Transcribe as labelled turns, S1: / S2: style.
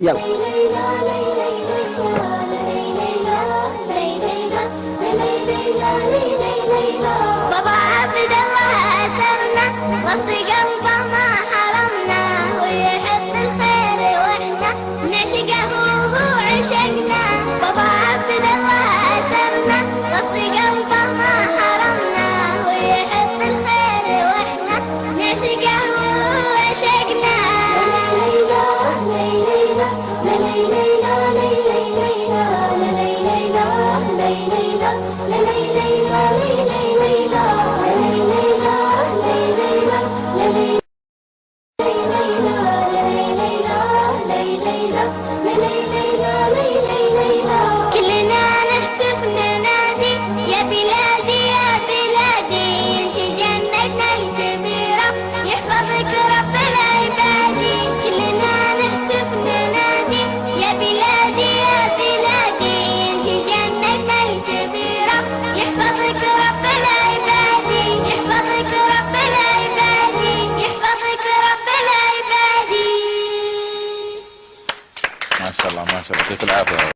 S1: يلا.
S2: بابا عبد الله أسرنا وسط قلبه ما حرمنا، ويحب الخير واحنا نعشقه وهو عشقنا. بابا عبد الله أسرنا وسط قلبه ما حرمنا، ويحب الخير واحنا نعشقه وهو عشقنا. كلنا نهتف ننادي يا بلادي يا بلادي، انت جنتنا الكبيرة يحفظك رب العبادي. كلنا نهتف ننادي يا بلادي يا بلادي، انت جنتنا الكبيرة يحفظك رب العبادي. يحفظك رب العبادي، يحفظك رب العبادي.
S3: ما شاء الله ما شاء الله، يعطيك العافيه.